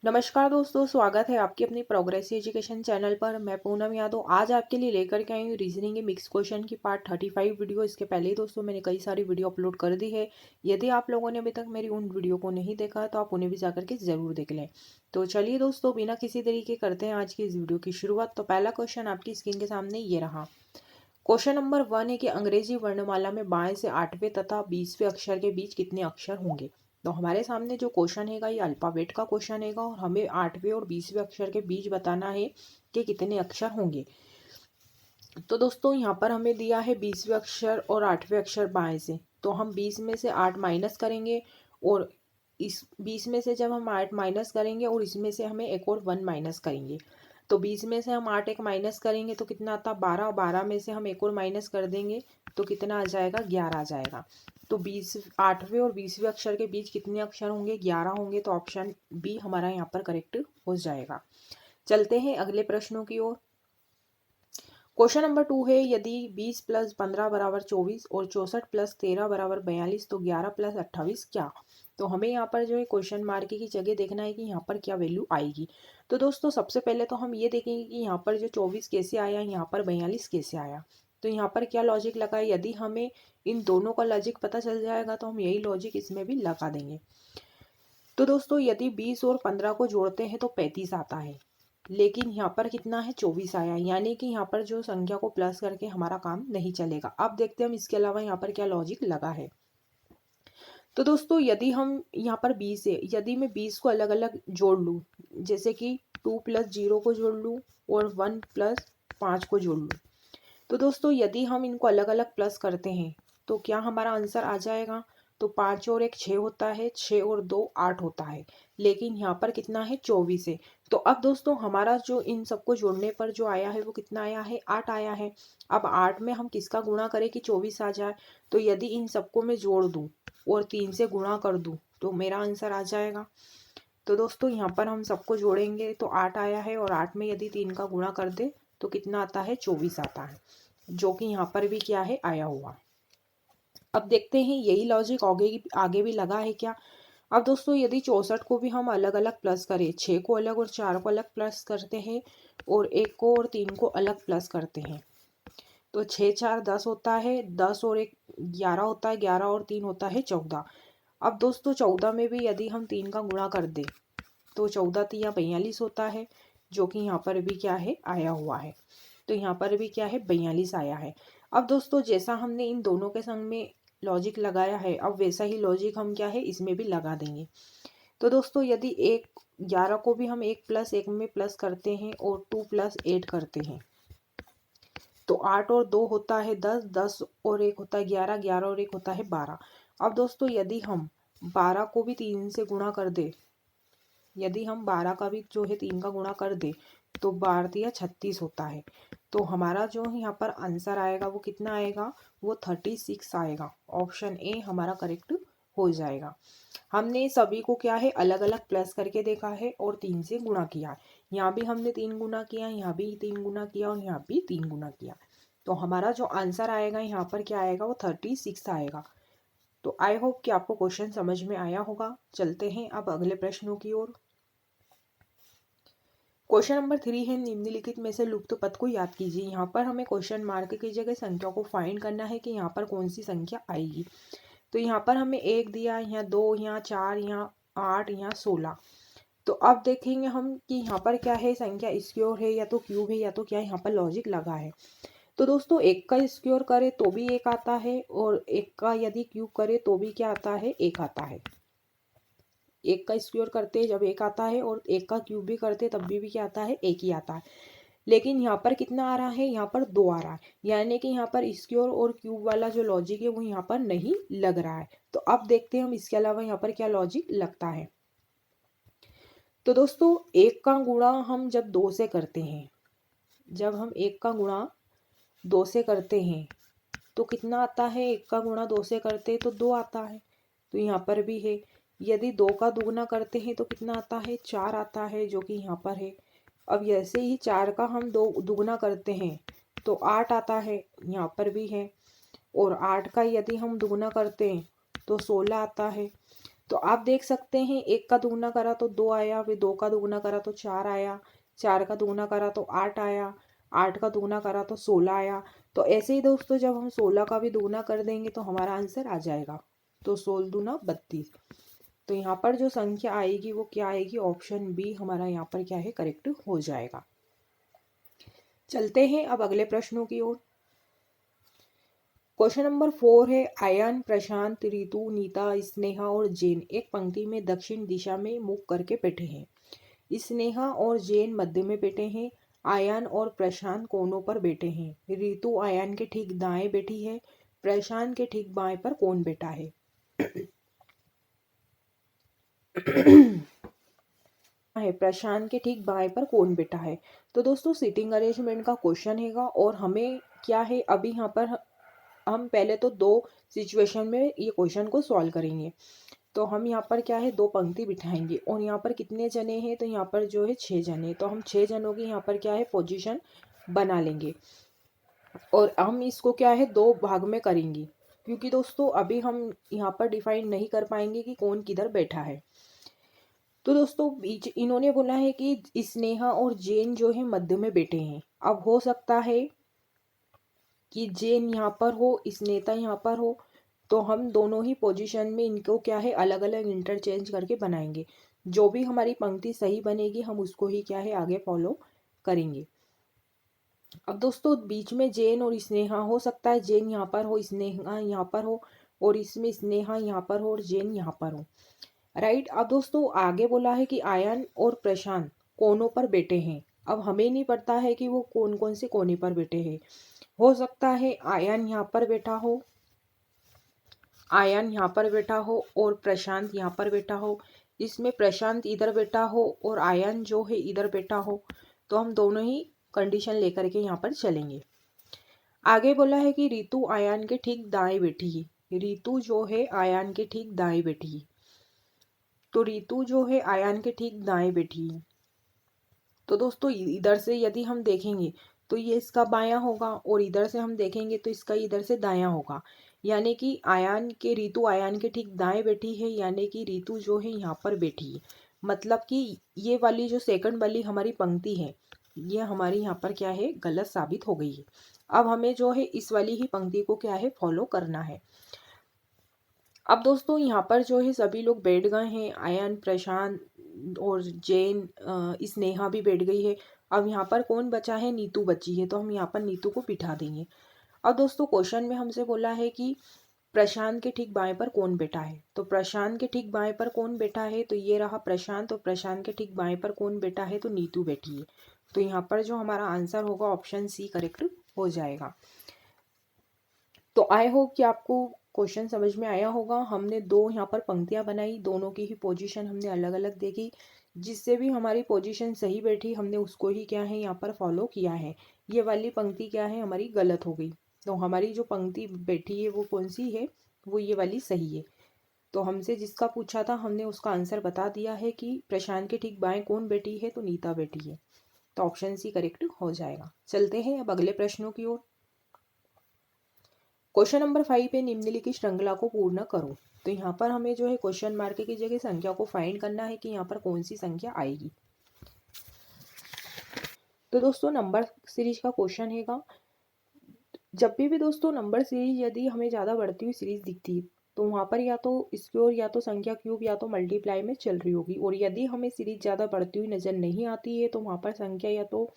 नमस्कार दोस्तों, स्वागत है आपकी अपनी प्रोग्रेसिव एजुकेशन चैनल पर। मैं पूनम यादव आज आपके लिए लेकर के आई हूँ रीजनिंग के मिक्स क्वेश्चन की पार्ट 35 वीडियो। इसके पहले ही दोस्तों मैंने कई सारी वीडियो अपलोड कर दी है। यदि आप लोगों ने अभी तक मेरी उन वीडियो को नहीं देखा है तो आप उन्हें भी जाकर के जरूर देख लें। तो चलिए दोस्तों, बिना किसी तरीके करते हैं आज की इस वीडियो की शुरुआत। तो पहला क्वेश्चन आपकी स्क्रीन के सामने ये रहा। क्वेश्चन नंबर 1 है कि अंग्रेजी वर्णमाला में बाएं से 8वें तथा 20वें अक्षर के बीच कितने अक्षर होंगे। तो हमारे सामने जो क्वेश्चन हैगा ये अल्फाबेट का क्वेश्चन हैगा और हमें 8वें और 20वें अक्षर के बीच बताना है कि कितने अक्षर होंगे। तो दोस्तों यहाँ पर हमें दिया है 20वें अक्षर और 8वें अक्षर बाएं से, तो हम 20 में से 8 माइनस करेंगे और इस 20 में से जब हम 8 माइनस करेंगे और इसमें से हमें एक और 1 माइनस करेंगे। तो 20 में से हम 8 एक माइनस करेंगे तो कितना आता, 12। 12 में से हम एक और माइनस कर देंगे तो कितना आ जाएगा, 11 आ जाएगा। तो 8वें और 20वें अक्षर के बीच कितने अक्षर होंगे, 11 होंगे। तो ऑप्शन बी हमारा यहाँ पर करेक्ट हो जाएगा। चलते हैं अगले प्रश्नों की ओर। क्वेश्चन नंबर 2 है, यदि 20 + 15 = 24 और 64 + 13 = 42 तो 11 + 28 क्या। तो हमें यहाँ पर जो है क्वेश्चन मार्क की जगह देखना है कि यहाँ पर क्या वैल्यू आएगी। तो दोस्तों सबसे पहले तो हम ये देखेंगे कि यहाँ पर जो 24 कैसे आया, यहाँ पर 42 कैसे आया। तो यहाँ पर क्या लॉजिक लगा है, यदि हमें इन दोनों का लॉजिक पता चल जाएगा तो हम यही लॉजिक इसमें भी लगा देंगे। तो दोस्तों यदि 20 और 15 को जोड़ते हैं तो 35 आता है, लेकिन यहाँ पर कितना है, 24 आया, यानी कि यहाँ पर जो संख्या को प्लस करके हमारा काम नहीं चलेगा। अब देखते हैं हम इसके अलावा यहाँ पर क्या लॉजिक लगा है। तो दोस्तों यदि हम यहाँ पर 20 है, यदि मैं 20 को अलग अलग जोड़ लूँ, जैसे कि 2 + 0 को जोड़ लूँ और 1 + 5 को जोड़ लूँ, तो दोस्तों यदि हम इनको अलग अलग प्लस करते हैं तो क्या हमारा आंसर आ जाएगा। तो 5 और 1 6 होता है, 6 और 2 8 होता है, लेकिन यहाँ पर कितना है, 24 है। तो अब दोस्तों हमारा जो इन सबको जोड़ने पर जो आया है वो कितना आया है, 8 आया है। अब 8 में हम किसका गुणा करें कि 24 आ जाए। तो यदि इन सबको मैं जोड़ दूँ और 3 से गुणा कर दूँ तो मेरा आंसर आ जाएगा। तो दोस्तों यहाँ पर हम सबको जोड़ेंगे तो 8 आया है और 8 में यदि 3 का गुणा कर दे तो कितना आता है, 24 आता है, जो कि यहाँ पर भी क्या है, आया हुआ। अब देखते हैं यही लॉजिक आगे भी लगा है क्या। अब दोस्तों यदि 64 को भी हम अलग अलग प्लस करें, 6 को अलग और 4 को अलग प्लस करते हैं और 1 को और 3 को अलग प्लस करते हैं, तो 6 4 10 होता है, 10 और 1 11 होता है, 11 और 3 होता है 14। अब दोस्तों 14 में भी यदि हम 3 का गुणा कर दें तो 14 3 42 होता है, जो कि यहाँ पर भी क्या है, आया हुआ है। तो यहाँ पर भी क्या है, 42 आया है। अब दोस्तों जैसा हमने इन दोनों के संग में लॉजिक लगाया है, अब वैसा ही लॉजिक हम क्या है इसमें भी लगा देंगे। तो दोस्तों यदि 11 को भी हम 1 + 1 में प्लस करते हैं और 2 + 8 करते हैं तो 8 और 2 होता है 10, 10 और 1 होता है 11, 11 और 1 होता है 12। अब दोस्तों यदि हम 12 को भी 3 से गुणा कर दे, यदि हम 12 का भी जो है 3 का गुणा कर दे तो 12 या 36 होता है। तो हमारा जो यहाँ पर आंसर आएगा वो कितना आएगा, वो 36 आएगा। ऑप्शन ए हमारा करेक्ट हो जाएगा। हमने सभी को क्या है अलग अलग प्लस करके देखा है और 3 से गुणा किया। यहाँ भी हमने 3 गुना किया, यहाँ भी 3 गुना किया और यहाँ भी 3 गुना किया। तो हमारा जो आंसर आएगा यहाँ पर क्या आएगा, वो 36 आएगा। तो आई होप कि आपको क्वेश्चन समझ में आया होगा। चलते हैं अब अगले प्रश्नों की ओर। क्वेश्चन नंबर 3 है, निम्नलिखित में से लुप्त पद को याद कीजिए। यहाँ पर हमें क्वेश्चन मार्क की जगह संख्या को फाइंड करना है कि यहाँ पर कौन सी संख्या आएगी। तो यहाँ पर हमें 1 दिया, यहाँ 2, यहाँ 4, यहाँ 8, यहाँ 16। तो अब देखेंगे हम कि यहाँ पर क्या है, संख्या स्क्वायर है या तो क्यूब है या तो क्या, यहाँ पर लॉजिक लगा है। तो दोस्तों 1 का स्क्वायर करे तो भी 1 आता है और 1 का यदि क्यूब करे तो भी क्या आता है, 1 आता है। 1 का स्क्वायर करते जब 1 आता है और 1 का क्यूब भी करते तब भी क्या आता है, 1 ही आता है। लेकिन यहाँ पर कितना आ रहा है, यहाँ पर 2 आ रहा है, यानी कि यहाँ पर स्क्वायर और क्यूब वाला जो लॉजिक है वो यहाँ पर नहीं लग रहा है। तो अब देखते हैं हम इसके अलावा यहाँ पर क्या लॉजिक लगता है। तो दोस्तों 1 का गुणा हम जब 2 से करते हैं, जब हम 1 का गुणा 2 से करते हैं तो कितना आता है, 1 का गुणा 2 से करते हैं तो 2 आता है। तो यहाँ पर भी है। यदि 2 का दुगुना करते हैं तो कितना आता है, 4 आता है, जो कि यहाँ पर है। अब ऐसे ही 4 का हम 2 दुगुना करते हैं तो 8 आता है, यहाँ पर भी है। और 8 का यदि हम दुगुना करते हैं तो 16 आता है। तो आप देख सकते हैं 1 का दुगुना करा तो 2 आया, फिर 2 का दुगुना करा तो 4 आया, 4 का दुगुना करा तो 8 आया, 8 का दुगुना करा तो 16 आया। तो ऐसे ही दोस्तों जब हम 16 का भी दुगुना कर देंगे तो हमारा आंसर आ जाएगा। तो 16 दूना 32। तो यहाँ पर जो संख्या आएगी वो क्या आएगी, ऑप्शन बी हमारा यहाँ पर क्या है, करेक्ट हो जाएगा। चलते हैं अब अगले प्रश्नों की ओर। क्वेश्चन नंबर 4 है, आयन, प्रशांत, रितु, नीता, स्नेहा और जैन एक पंक्ति में दक्षिण दिशा में मुख करके बैठे हैं। स्नेहा और जैन मध्य में बैठे हैं। आयन और प्रशांत कोनों पर बैठे हैं। रितु आयन के ठीक दाएं बैठी है। प्रशांत के ठीक बाएं पर कौन बैठा है? है प्रशांत के ठीक बाएं पर कौन बैठा है? तो दोस्तों सीटिंग अरेंजमेंट का क्वेश्चन हैगा और हमें क्या है, अभी यहाँ पर हम पहले तो 2 सिचुएशन में ये क्वेश्चन को सॉल्व करेंगे। तो हम यहाँ पर क्या है, 2 पंक्ति बिठाएंगे और यहाँ पर कितने जने हैं, तो यहाँ पर जो है 6 जने। तो हम 6 जनों की यहाँ पर क्या है, पोजीशन बना लेंगे और हम इसको क्या है 2 भाग में करेंगे, क्योंकि दोस्तों अभी हम यहाँ पर डिफाइन नहीं कर पाएंगे कि कौन किधर बैठा है। तो दोस्तों बीच इन्होंने बोला है कि स्नेहा और जैन जो है मध्य में बैठे हैं। अब हो सकता है कि जैन यहाँ पर हो, स्नेता यहाँ पर हो, तो हम दोनों ही पोजीशन में इनको क्या है अलग अलग इंटरचेंज करके बनाएंगे। जो भी हमारी पंक्ति सही बनेगी हम उसको ही क्या है आगे फॉलो करेंगे। अब दोस्तों बीच में जैन और स्नेहा, हो सकता है जैन यहाँ पर हो, स्नेहा यहाँ पर हो, और इसमें स्नेहा यहाँ पर हो और जैन यहाँ पर हो। राइट। अब दोस्तों आगे बोला है कि आयन और प्रशांत कोनों पर बैठे हैं। अब हमें नहीं पता है कि वो कौन कौन से कोने पर बैठे हैं। हो सकता है आयन यहाँ पर बैठा हो, आयन यहाँ पर बैठा हो और प्रशांत यहाँ पर बैठा हो। इसमें प्रशांत इधर बैठा हो और आयन जो है इधर बैठा हो। तो हम दोनों ही कंडीशन लेकर के यहाँ पर चलेंगे। आगे बोला है कि रितु आयन के ठीक दाएं बैठी है। रितु जो है आयन के ठीक दाएं बैठी है। तो रितु जो है आयन के ठीक दाएं बैठी है। तो दोस्तों इधर से यदि हम देखेंगे तो ये इसका बायां होगा और इधर से हम देखेंगे तो इसका इधर से दायां होगा। यानी कि आयन के रितु आयन के ठीक दाएं बैठी है, यानी कि रितु जो है यहाँ पर बैठी है। मतलब कि ये वाली जो सेकंड वाली हमारी पंक्ति है ये हमारी यहाँ पर क्या है गलत साबित हो गई है। अब हमें जो है इस वाली ही पंक्ति को क्या है फॉलो करना है। अब दोस्तों यहाँ पर जो है सभी लोग बैठ गए हैं, आयन, प्रशांत और जैन, स्नेहा भी बैठ गई है। अब यहाँ पर कौन बचा है, नीतू बची है। तो हम यहाँ पर नीतू को बिठा देंगे। अब दोस्तों क्वेश्चन में हमसे बोला है कि प्रशांत के ठीक बाएं पर कौन बैठा है। तो प्रशांत के ठीक बाएं पर कौन बैठा है, तो ये रहा प्रशांत। और प्रशांत के ठीक बाएं पर कौन बैठा है, तो नीतू बैठी है। तो यहाँ पर जो हमारा आंसर होगा ऑप्शन सी करेक्ट हो जाएगा। तो आई होप कि आपको क्वेश्चन समझ में आया होगा। हमने 2 यहाँ पर पंक्तियाँ बनाई, दोनों की ही पोजीशन हमने अलग अलग देखी। जिससे भी हमारी पोजीशन सही बैठी हमने उसको ही क्या है यहाँ पर फॉलो किया है। ये वाली पंक्ति क्या है हमारी गलत हो गई। तो हमारी जो पंक्ति बैठी है वो कौन सी है, वो ये वाली सही है। तो हमसे जिसका पूछा था हमने उसका आंसर बता दिया है कि प्रशांत के ठीक बाएं कौन बैठी है, तो नीता बैठी है। तो ऑप्शन सी करेक्ट हो जाएगा। चलते हैं अब अगले प्रश्नों की ओर। क्वेश्चन नंबर 5 है, निम्नलिखित श्रृंखला को पूर्ण करो। तो यहाँ पर हमें जो है क्वेश्चन मार्क की जगह संख्या को फाइंड करना है कि यहाँ पर कौन सी संख्या आएगी। तो दोस्तों नंबर सीरीज का क्वेश्चन हैगा। जब भी दोस्तों नंबर सीरीज यदि हमें ज़्यादा बढ़ती हुई सीरीज दिखती है तो वहाँ पर या तो स्क्वायर या तो संख्या क्यूब या तो मल्टीप्लाई में चल रही होगी। और यदि हमें सीरीज ज़्यादा बढ़ती हुई नज़र नहीं आती है तो वहाँ पर संख्या या तो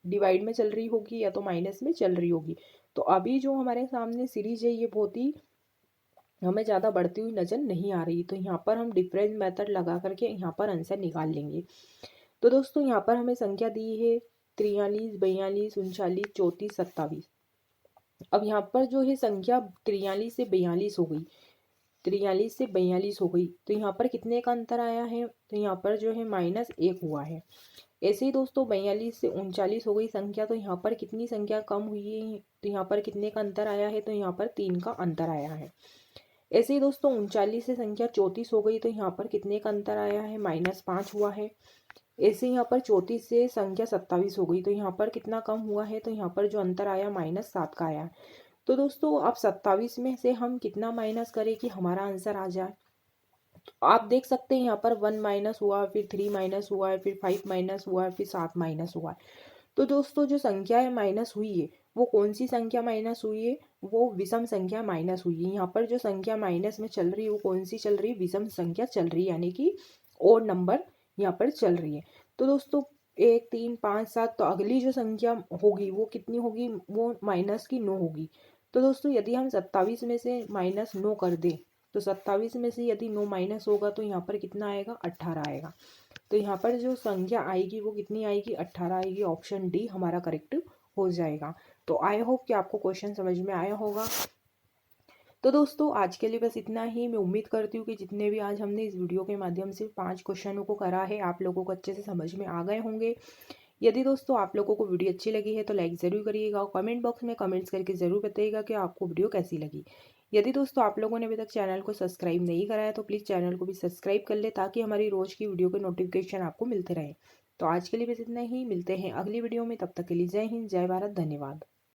डिवाइड में चल रही होगी या तो माइनस में चल रही होगी। तो अभी जो हमारे सामने सीरीज है ये बहुत ही हमें ज़्यादा बढ़ती हुई नज़र नहीं आ रही। तो यहाँ पर हम डिफरेंस मेथड लगा करके यहाँ पर आंसर निकाल लेंगे। तो दोस्तों यहाँ पर हमें संख्या दी है 43, 42, 39, 34, 27। अब यहाँ पर जो है संख्या 43 से 42 हो गई, 43 से 42 हो गई। तो यहाँ पर कितने का अंतर आया है, तो यहाँ पर जो है -1 हुआ है। ऐसे ही दोस्तों 42 से 39 हो गई संख्या। तो यहाँ पर कितनी संख्या कम हुई है, तो यहाँ पर कितने का अंतर आया है, तो यहाँ पर 3 का अंतर आया है। ऐसे ही दोस्तों 39 से संख्या 34 हो गई। तो यहाँ पर कितने का अंतर आया है, -5 हुआ है। ऐसे यहाँ पर 34 से संख्या 27 हो गई। तो यहाँ पर कितना कम हुआ है, तो यहाँ पर जो अंतर आया -7 का आया। तो दोस्तों अब 27 में से हम कितना माइनस करें कि हमारा आंसर आ जाए। आप देख सकते हैं यहाँ पर 1 माइनस हुआ, फिर 3 माइनस हुआ है, फिर 5 माइनस हुआ है, फिर 7 माइनस हुआ है। तो दोस्तों जो संख्या है माइनस हुई है, वो कौन सी संख्या माइनस हुई है? वो विषम संख्या माइनस हुई है। यहाँ पर जो संख्या माइनस में चल रही है वो कौन सी चल रही है? विषम संख्या चल रही है, यानी कि ओड नंबर यहाँ पर चल रही है। तो दोस्तों 1 3 5 7, तो अगली जो संख्या होगी वो कितनी होगी? वो माइनस की 9 होगी। तो दोस्तों यदि हम 27 में से माइनस 9 कर दें, तो 27 में से यदि 9 माइनस होगा तो यहाँ पर कितना आएगा? 18 आएगा। तो यहाँ पर जो संख्या आएगी वो कितनी आएगी? 18 आएगी। ऑप्शन डी हमारा करेक्ट हो जाएगा। तो आई होप कि आपको क्वेश्चन समझ में आया होगा। तो दोस्तों आज के लिए बस इतना ही। मैं उम्मीद करती हूँ कि जितने भी आज हमने इस वीडियो के माध्यम से 5 क्वेश्चनों को करा है, आप लोगों को अच्छे से समझ में आ गए होंगे। यदि दोस्तों आप लोगों को वीडियो अच्छी लगी है तो लाइक ज़रूर करिएगा और कमेंट बॉक्स में कमेंट्स करके ज़रूर बताइएगा कि आपको वीडियो कैसी लगी। यदि दोस्तों आप लोगों ने अभी तक चैनल को सब्सक्राइब नहीं करा है तो प्लीज़ चैनल को भी सब्सक्राइब कर ले, ताकि हमारी रोज़ की वीडियो के नोटिफिकेशन आपको मिलते रहे। तो आज के लिए बस इतना ही, मिलते हैं अगली वीडियो में। तब तक के लिए जय हिंद, जय भारत, धन्यवाद।